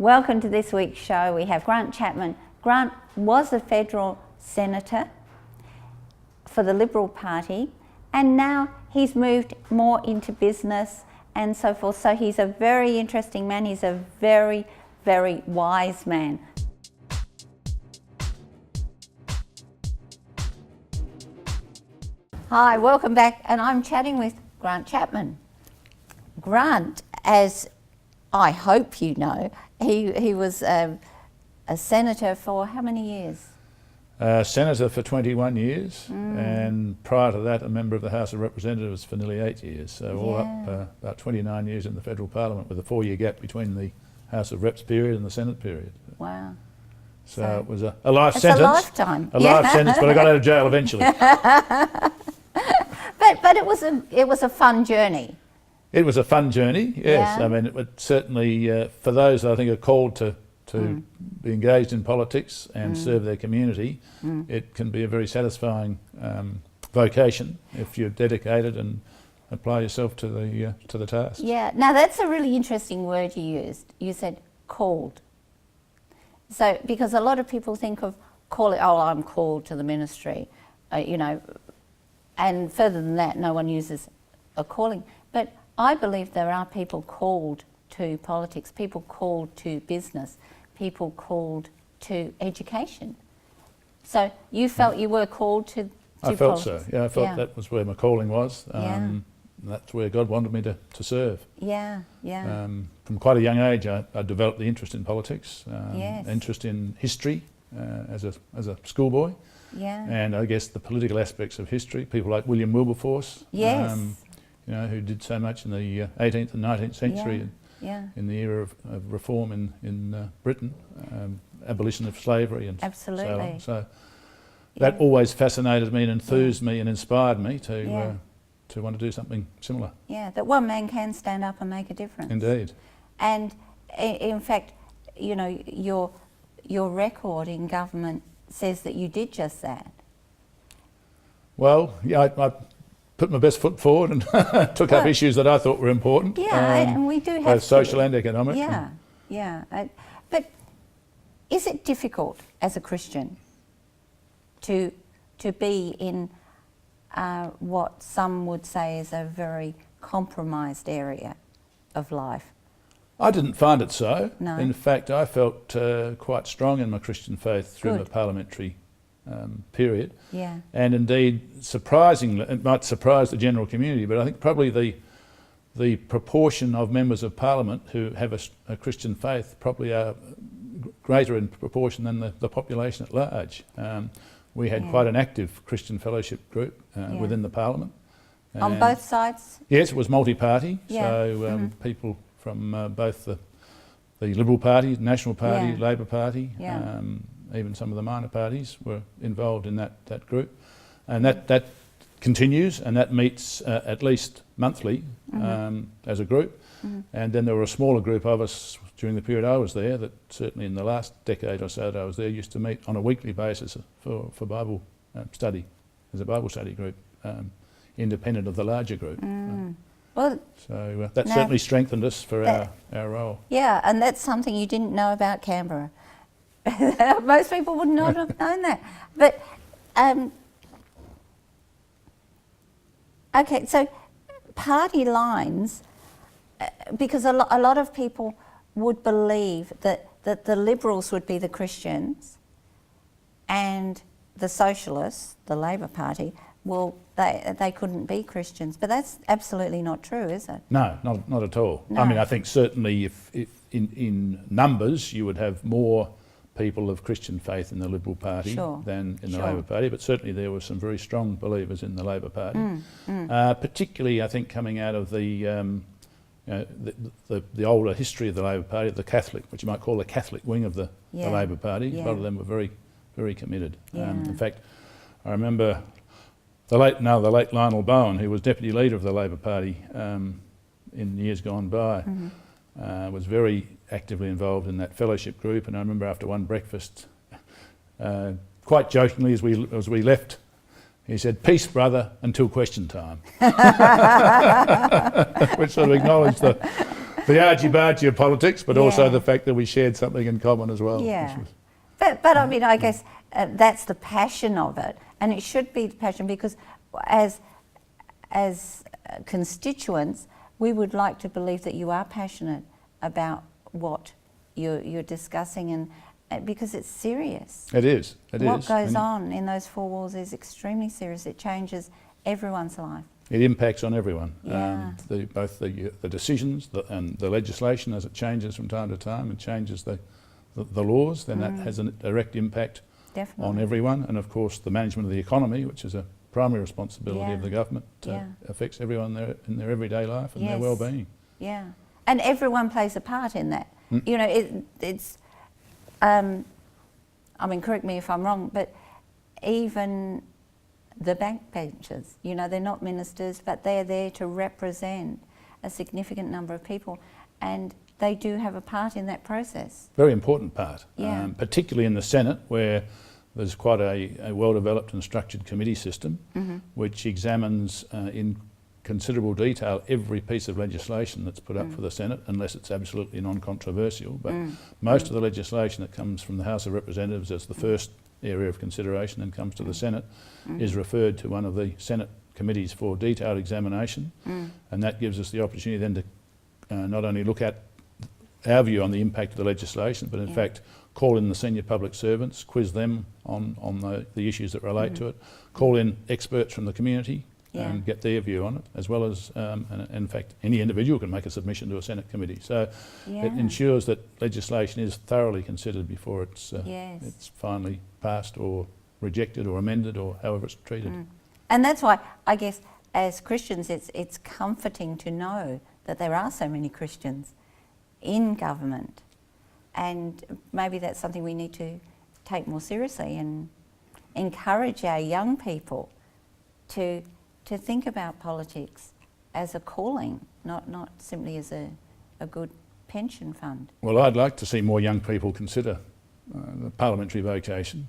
Welcome to this week's show. We have Grant Chapman. Grant was a federal senator for the Liberal Party, and now he's moved more into business and so forth. So he's a very interesting man. He's a very, very wise man. Hi, welcome back, and I'm chatting with Grant Chapman. Grant, as I hope you know, he was a senator for how many years? Senator for 21 years, and prior to that a member of the House of Representatives for nearly 8 years, so all up about 29 years in the federal parliament, with a 4-year gap between the House of Reps period and the Senate period. Wow. So it was a life it's sentence. A lifetime. Life sentence, but I got out of jail eventually. But it was a fun journey. It was a fun journey, yes. Yeah. I mean, it would certainly, for those that I think are called to be engaged in politics and serve their community, it can be a very satisfying vocation if you're dedicated and apply yourself to the task. Yeah. Now that's a really interesting word you used. You said called. So because a lot of people think of I'm called to the ministry, and further than that, no one uses a calling. But I believe there are people called to politics, people called to business, people called to education. So you felt you were called to I felt politics? so, yeah. I felt that was where my calling was. That's where God wanted me to serve. Yeah, yeah. From quite a young age, I developed the interest in politics, Yes. interest in history as a schoolboy. Yeah. And I guess the political aspects of history, people like William Wilberforce, Yes. who did so much in the 18th and 19th century, in the era of reform in Britain, abolition of slavery and Absolutely. so on. So that always fascinated me and enthused me and inspired me to want to do something similar. Yeah, that one man can stand up and make a difference. Indeed. And in fact, your record in government says that you did just that. Well, yeah, I put my best foot forward and took up issues that I thought were important. Yeah, and we do have both social and economic. Yeah, yeah. But is it difficult as a Christian to be in what some would say is a very compromised area of life? I didn't find it so. No. In fact, I felt quite strong in my Christian faith through the parliamentary period. Yeah. And indeed, surprisingly, it might surprise the general community, but I think probably the proportion of members of parliament who have a Christian faith probably are greater in proportion than the population at large. We had quite an active Christian fellowship group within the parliament. On both sides? Yes, it was multi-party, Yeah. so people from both the Liberal Party, National Party, Labor Party, even some of the minor parties were involved in that group. And that continues, and that meets at least monthly as a group. And then there were a smaller group of us during the period I was there that certainly in the last decade or so that I was there used to meet on a weekly basis for Bible study, as a Bible study group, independent of the larger group. Well, so that certainly strengthened us for our role. Yeah, and that's something you didn't know about Canberra. Most people would not have known that. But, okay, so party lines, because a lot of people would believe that the Liberals would be the Christians and the Socialists, the Labor Party, well, they couldn't be Christians, but that's absolutely not true, is it? No, not at all. No. I mean, I think certainly if in numbers you would have more people of Christian faith in the Liberal Party than in the Labor Party, but certainly there were some very strong believers in the Labor Party, particularly I think coming out of the older history of the Labor Party, the Catholic, what you might call the Catholic wing of the Labor Party. A lot of them were very, very committed. In fact, I remember the late Lionel Bowen, who was deputy leader of the Labor Party in years gone by, was very actively involved in that fellowship group. And I remember after one breakfast, quite jokingly as we left, he said, "Peace, brother, until question time," which sort of acknowledged the argy-bargy of politics, but also Yeah. the fact that we shared something in common as well. Yeah. But I mean, I guess that's the passion of it, and it should be the passion, because as constituents, we would like to believe that you are passionate about what you're discussing, and because it's serious. It is. What goes on in those four walls is extremely serious. It changes everyone's life. It impacts on everyone. Yeah. Both the decisions and the legislation, as it changes from time to time and changes the laws, then that has a direct impact on everyone. And of course, the management of the economy, which is a primary responsibility of the government, affects everyone in their everyday life and their well-being. Yeah, and everyone plays a part in that. You know, it's. I mean, correct me if I'm wrong, but even the backbenchers, you know, they're not ministers, but they're there to represent a significant number of people, and they do have a part in that process. Very important part, Yeah. particularly in the Senate, where there's quite a well-developed and structured committee system which examines in considerable detail every piece of legislation that's put up for the Senate, unless it's absolutely non-controversial. But most of the legislation that comes from the House of Representatives as the first area of consideration and comes to the Senate is referred to one of the Senate committees for detailed examination, and that gives us the opportunity then to not only look at our view on the impact of the legislation, but in fact call in the senior public servants, quiz them on the issues that relate to it, call in experts from the community and get their view on it, as well as, and in fact, any individual can make a submission to a Senate committee. So it ensures that legislation is thoroughly considered before it's finally passed or rejected or amended or however it's treated. And that's why, I guess, as Christians, it's comforting to know that there are so many Christians in government, and maybe that's something we need to take more seriously and encourage our young people to think about politics as a calling, not simply as a good pension fund. Well, I'd like to see more young people consider the parliamentary vocation.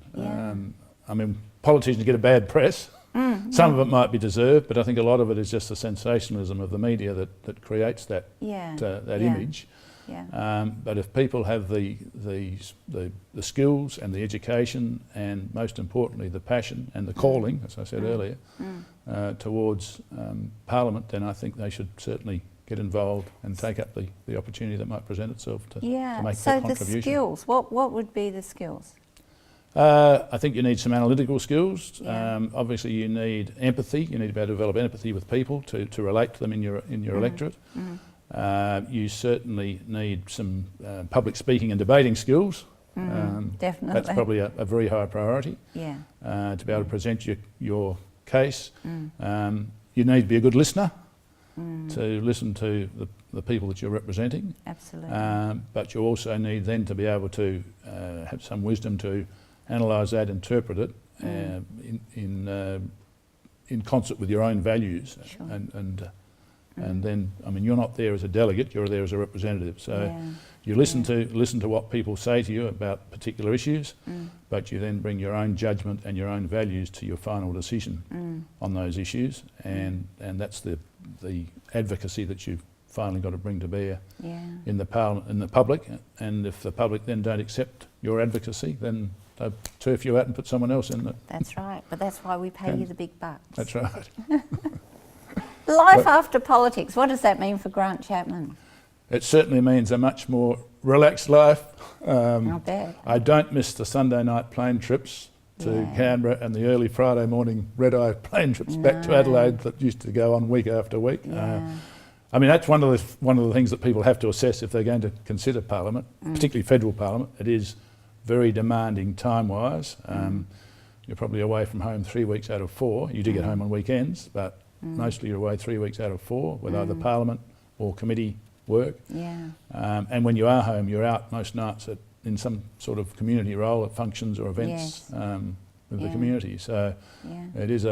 I mean, politicians get a bad press. Some of it might be deserved, but I think a lot of it is just the sensationalism of the media that creates that image. But if people have the skills and the education and most importantly the passion and the calling, as I said earlier, towards Parliament, then I think they should certainly get involved and take up the opportunity that might present itself to make that contribution. So the skills, what would be the skills? I think you need some analytical skills. Obviously you need empathy. You need to be able to develop empathy with people to relate to them in your electorate. You certainly need some public speaking and debating skills. Definitely. That's probably a very high priority. To be able to present your case. You need to be a good listener to listen to the people that you're representing. Absolutely. But you also need then to be able to have some wisdom to analyse that, interpret it in concert with your own values. Sure. And then, I mean, you're not there as a delegate, you're there as a representative. So you listen to what people say to you about particular issues, but you then bring your own judgment and your own values to your final decision on those issues, and that's the advocacy that you've finally got to bring to bear in the Parliament, in the public. And if the public then don't accept your advocacy, then they'll turf you out and put someone else in that. That's right, but that's why we pay you the big bucks. That's right. Life after politics, what does that mean for Grant Chapman? It certainly means a much more relaxed life. I'll bet. I don't miss the Sunday night plane trips to Canberra and the early Friday morning red-eye plane trips back to Adelaide that used to go on week after week. I mean, that's one of the things that people have to assess if they're going to consider Parliament, particularly federal Parliament. It is very demanding time-wise. You're probably away from home 3 weeks out of 4. You do get home on weekends, but mostly you're away 3 weeks out of 4 with either Parliament or committee work. And when you are home, you're out most nights in some sort of community role at functions or events with the community. So it is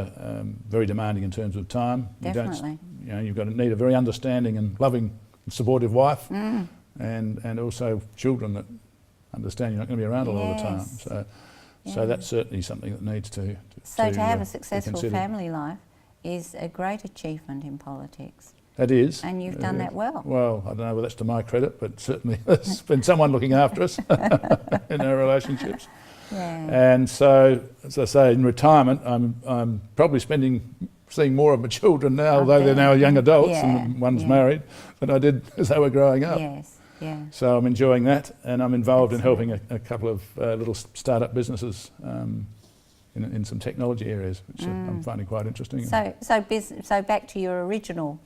very demanding in terms of time. Definitely. You've got to need a very understanding and loving, supportive wife, and also children that understand you're not going to be around a lot of the time. So that's certainly something that needs to have a successful family life is a great achievement in politics. That is. And you've done that well. Well, I don't know whether that's to my credit, but certainly there's been someone looking after us in our relationships. Yeah. And so, as I say, in retirement, I'm probably seeing more of my children now, although they're now young adults and one's married, than I did as they were growing up. Yes, yeah. So I'm enjoying that, and I'm involved in helping a couple of little startup businesses in some technology areas, which I'm finding quite interesting. So back to your original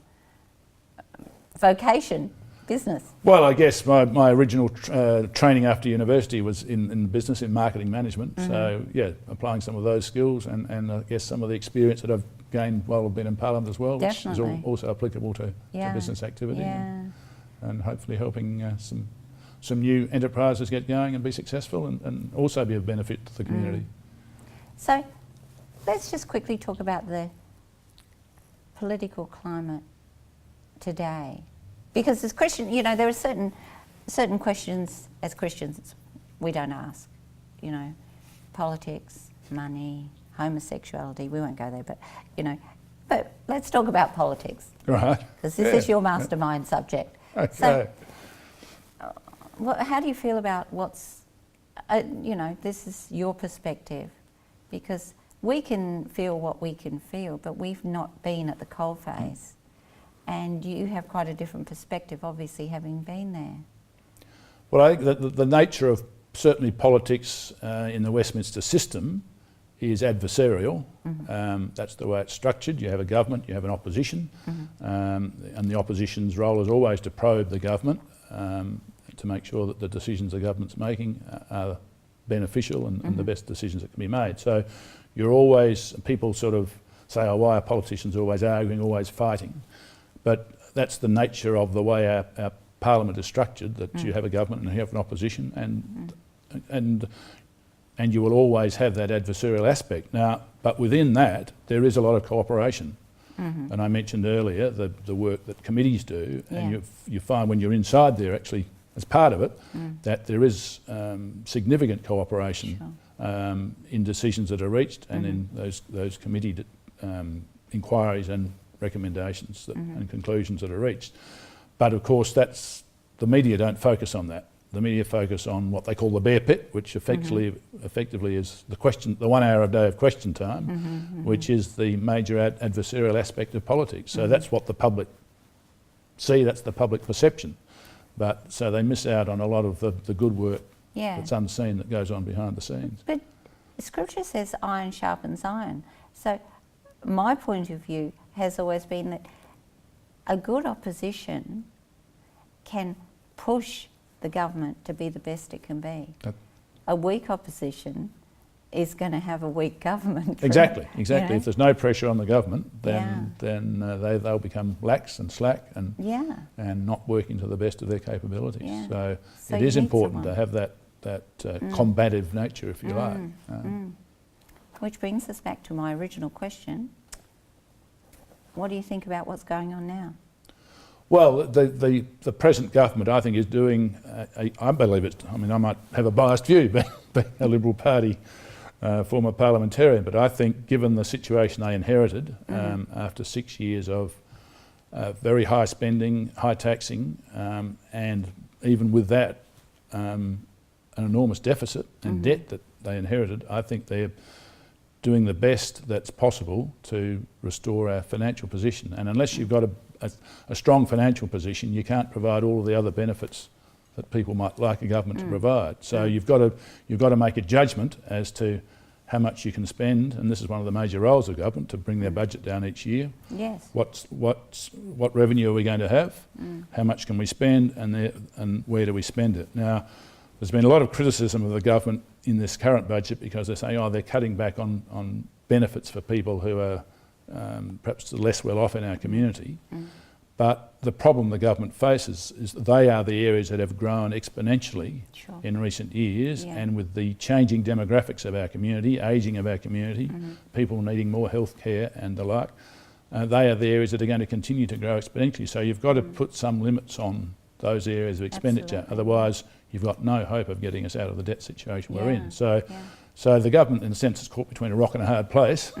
vocation, business. Well, I guess my original training after university was in business, in marketing management. So yeah, applying some of those skills and I guess some of the experience that I've gained while I've been in Parliament as well, Definitely. which is also applicable to business activity. Yeah. And hopefully helping some new enterprises get going and be successful and also be of benefit to the community. So let's just quickly talk about the political climate today. Because as Christian, you know, there are certain questions as Christians we don't ask. You know, politics, money, homosexuality, we won't go there, but, you know, but let's talk about politics. Right. Because this is your mastermind subject. Okay. So, how do you feel about what's, you know, this is your perspective, because we can feel what we can feel, but we've not been at the coalface, and you have quite a different perspective, obviously, having been there. Well, I think the nature of certainly politics in the Westminster system is adversarial. That's the way it's structured. You have a government, you have an opposition, and the opposition's role is always to probe the government to make sure that the decisions the government's making are beneficial and the best decisions that can be made. So you're always, people sort of say, oh, why are politicians always arguing, always fighting? But that's the nature of the way our Parliament is structured, that you have a government and you have an opposition, and you will always have that adversarial aspect. Now, but within that, there is a lot of cooperation. And I mentioned earlier the work that committees do, and you find when you're inside there, actually, as part of it, that there is significant cooperation in decisions that are reached and in those committee inquiries and recommendations and conclusions that are reached. But of course, that's the media don't focus on that. The media focus on what they call the bear pit, which effectively is the 1 hour a day of question time, which is the major adversarial aspect of politics. So that's what the public see, that's the public perception. But so they miss out on a lot of the good work that's unseen that goes on behind the scenes. But Scripture says iron sharpens iron. So my point of view has always been that a good opposition can push the government to be the best it can be. A weak opposition is going to have a weak government. Exactly. You know? If there's no pressure on the government, then they'll become lax and slack and not working to the best of their capabilities. So it is important to have that combative nature, if you like. Which brings us back to my original question. What do you think about what's going on now? Well, the present government, I think, is doing, I believe it's, I mean, I might have a biased view, being a Liberal Party former parliamentarian, but I think given the situation they inherited after 6 years of very high spending, high taxing, and even with that, an enormous deficit and debt that they inherited, I think they're doing the best that's possible to restore our financial position. And unless you've got a strong financial position, you can't provide all of the other benefits that people might like a government to provide. So you've got to make a judgment as to how much you can spend, and this is one of the major roles of government, to bring their budget down each year. Yes. What revenue are we going to have? How much can we spend, and where do we spend it? Now, there's been a lot of criticism of the government in this current budget because they're saying, oh, they're cutting back on benefits for people who are perhaps less well off in our community. But the problem the government faces is that they are the areas that have grown exponentially in recent years, and with the changing demographics of our community, ageing of our community, people needing more health care and the like, they are the areas that are going to continue to grow exponentially. So you've got to put some limits on those areas of expenditure. Otherwise, you've got no hope of getting us out of the debt situation we're in. So So the government, in a sense, is caught between a rock and a hard place.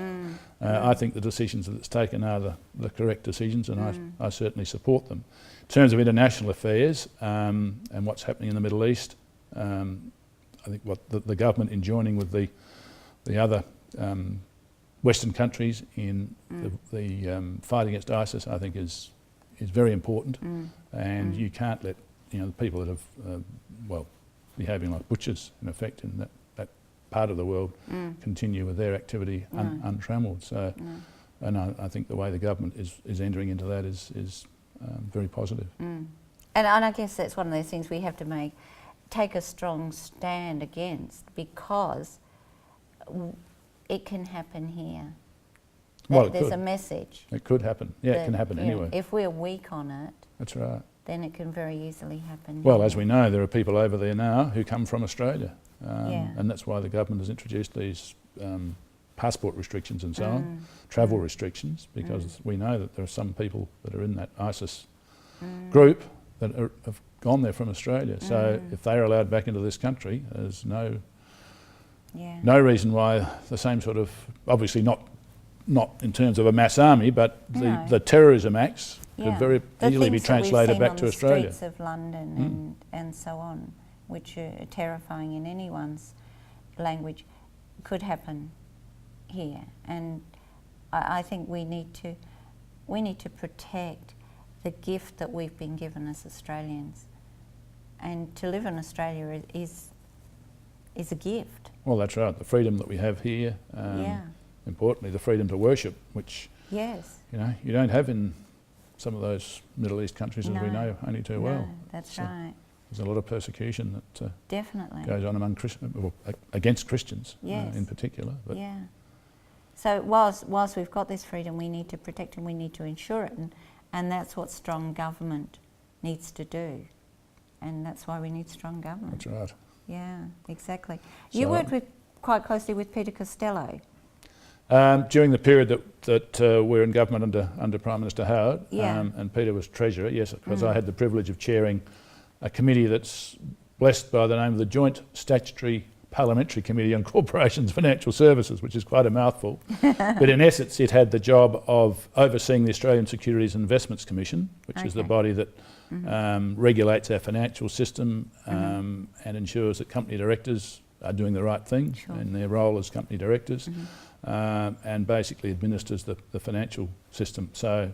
I think the decisions that it's taken are the correct decisions, and I certainly support them. In terms of international affairs and what's happening in the Middle East, I think what the government in joining with the other Western countries in the fight against ISIS, I think is very important, and you can't let the people that have behaving like butchers in effect in that part of the world continue with their activity untrammelled. So, and I think the way the government is entering into that is very positive. And I guess that's one of those things we have to take a strong stand against, because it can happen here. Well, there's a message. It could happen. Yeah, it can happen anywhere. If we're weak on it, that's right, then it can very easily happen. Well, as we know, there are people over there now who come from Australia, and that's why the government has introduced these passport restrictions and so on, travel restrictions, because we know that there are some people that are in that ISIS group that have gone there from Australia. So if they're allowed back into this country, there's no reason why the same sort of, obviously not in terms of a mass army, but the terrorism acts could very easily be translated back to Australia. The streets of London and so on, which are terrifying in anyone's language, could happen here. And I think we need to protect the gift that we've been given as Australians. And to live in Australia is a gift. Well, that's right. The freedom that we have here. Importantly, the freedom to worship, which you don't have in some of those Middle East countries, as we know only too well. That's right. There's a lot of persecution that definitely goes on among against Christians in particular. But So whilst we've got this freedom, we need to protect and we need to ensure it, and that's what strong government needs to do, and that's why we need strong government. That's right. Yeah, exactly. You worked quite closely with Peter Costello. During the period that we're in government under Prime Minister Howard, and Peter was Treasurer, yes, because I had the privilege of chairing a committee that's blessed by the name of the Joint Statutory Parliamentary Committee on Corporations Financial Services, which is quite a mouthful. But in essence, it had the job of overseeing the Australian Securities and Investments Commission, which is the body that regulates our financial system and ensures that company directors are doing the right thing in their role as company directors. And basically administers the financial system. So,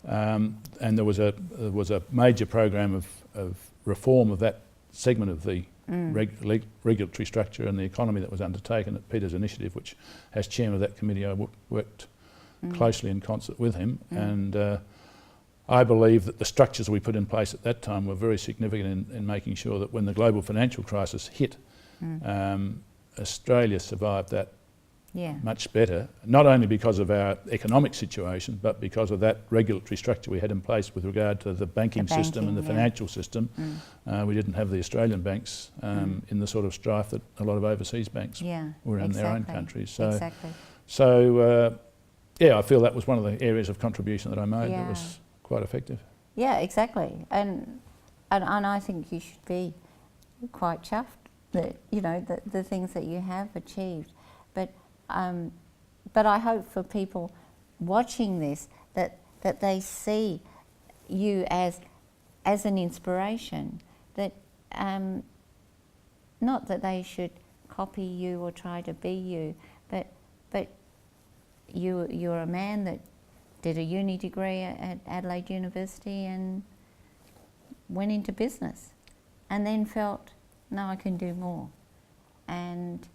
and there was a major program of reform of that segment of the regulatory structure and the economy that was undertaken at Peter's initiative, which, as chairman of that committee, I worked closely in concert with him. And I believe that the structures we put in place at that time were very significant in making sure that when the global financial crisis hit, Australia survived that much better, not only because of our economic situation, but because of that regulatory structure we had in place with regard to the banking system and the financial system. We didn't have the Australian banks in the sort of strife that a lot of overseas banks were in their own countries. So, I feel that was one of the areas of contribution that I made that was quite effective. Yeah, exactly. And I think you should be quite chuffed that, the things that you have achieved. But I hope for people watching this that they see you as an inspiration, that not that they should copy you or try to be you, but you're a man that did a uni degree at Adelaide University and went into business, and then felt, no, I can do more, and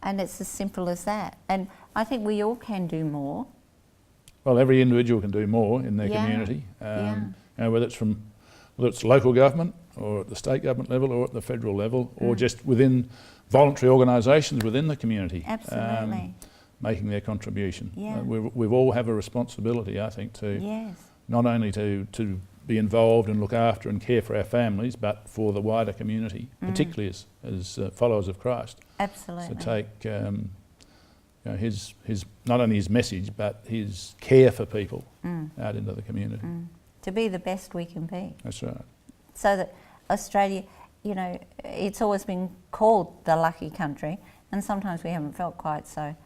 it's as simple as that. And I think we all can do more. Well, every individual can do more in their community, whether it's local government or at the state government level or at the federal level or just within voluntary organisations within the community. Absolutely. Making their contribution. We all have a responsibility, I think, to not only to be involved and look after and care for our families, but for the wider community, particularly as followers of Christ. Absolutely. To take his not only his message, but his care for people out into the community. To be the best we can be. That's right. So that Australia, it's always been called the lucky country, and sometimes we haven't felt quite so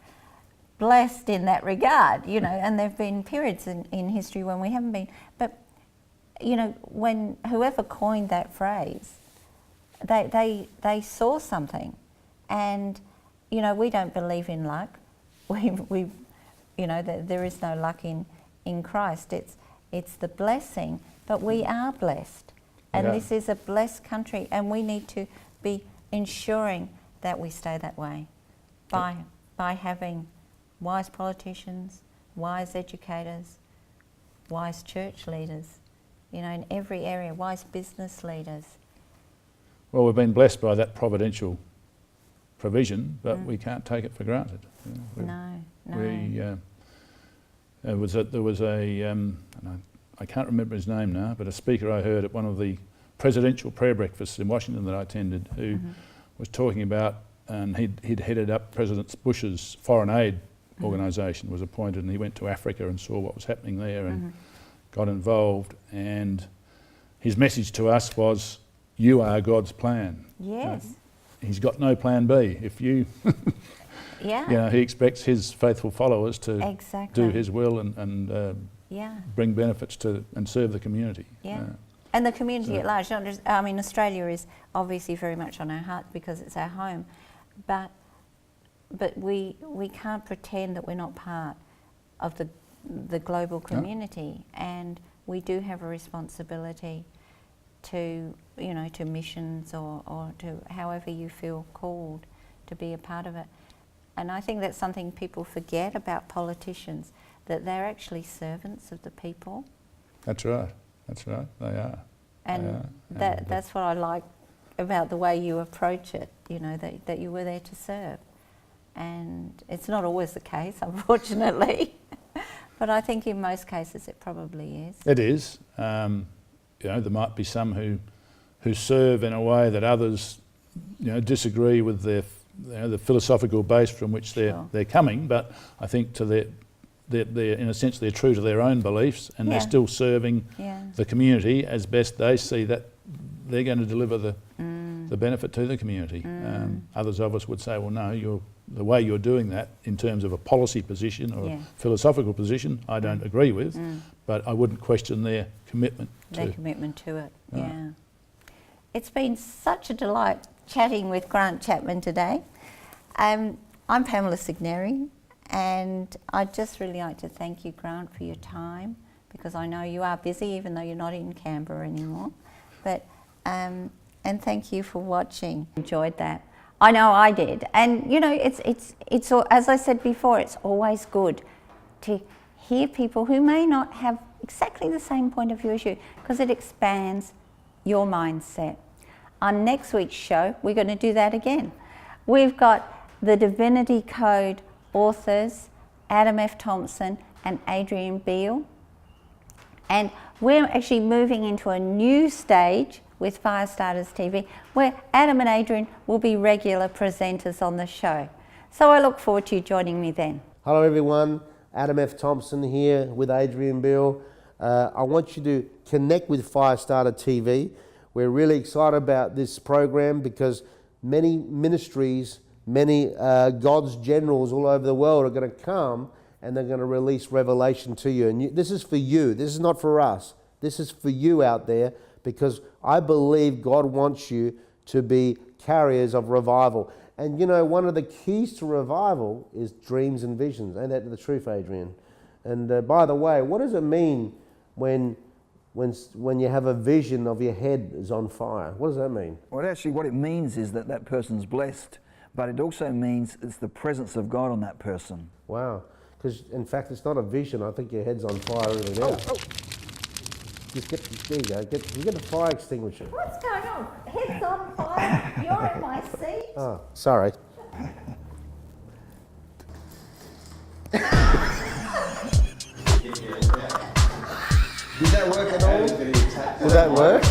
blessed in that regard, you know, and there have been periods in history when we haven't been. But, you know, when whoever coined that phrase, they saw something. And, you know, we don't believe in luck. We you know, there is no luck in Christ. It's the blessing, but we are blessed. And this is a blessed country, and we need to be ensuring that we stay that way by having wise politicians, wise educators, wise church leaders, you know, in every area, wise business leaders. Well, we've been blessed by that providential provision, but we can't take it for granted. You know, no. There was a I can't remember his name now, but a speaker I heard at one of the presidential prayer breakfasts in Washington that I attended, who was talking about, and he'd headed up President Bush's foreign aid organisation, was appointed, and he went to Africa and saw what was happening there and got involved. And his message to us was, "You are God's plan." Yes. He's got no plan B. If you, you know, he expects his faithful followers to do his will and bring benefits to and serve the community. And the community at large. Not just, I mean, Australia is obviously very much on our heart because it's our home, but we can't pretend that we're not part of the global community, and we do have a responsibility to, you know, to missions or to however you feel called to be a part of it. And I think that's something people forget about politicians, that they're actually servants of the people. That's right. That's right. They are. And that's what I like about the way you approach it, you know, that you were there to serve. And it's not always the case, unfortunately, but I think in most cases it probably is. It is. You know, there might be some who serve in a way that others, you know, disagree with their, you know, the philosophical base from which they're coming, but I think to they're in a sense they're true to their own beliefs, and they're still serving the community as best they see that they're going to deliver the benefit to the community. Others of us would say, well, no, the way you're doing that in terms of a policy position or a philosophical position, I don't agree with, but I wouldn't question their commitment to it. Yeah. It's been such a delight chatting with Grant Chapman today. I'm Pamela Segneri, and I'd just really like to thank you, Grant, for your time, because I know you are busy, even though you're not in Canberra anymore. But and thank you for watching. Enjoyed that. I know I did. And you know, it's as I said before, it's always good to hear people who may not have exactly the same point of view as you, because it expands your mindset. On next week's show, we're going to do that again. We've got the Divinity Code authors, Adam F. Thompson and Adrian Beale. And we're actually moving into a new stage with FSTV, where Adam and Adrian will be regular presenters on the show. So I look forward to you joining me then. Hello everyone, Adam F. Thompson here with Adrian Beale. I want you to connect with FSTV. We're really excited about this program because many ministries, many God's generals all over the world are going to come and they're going to release revelation to you. And this is for you. This is not for us. This is for you out there, because I believe God wants you to be carriers of revival. And you know, one of the keys to revival is dreams and visions. Ain't that the truth, Adrian? And by the way, what does it mean when you have a vision of your head is on fire? What does that mean? Well, actually what it means is that that person's blessed, but it also means it's the presence of God on that person. Wow. Because in fact, it's not a vision. I think your head's on fire really now. Just there you go. You get the fire extinguisher. What's going on? Head's on fire. You're in my seat. Oh, sorry. Did that work at all? Did that work?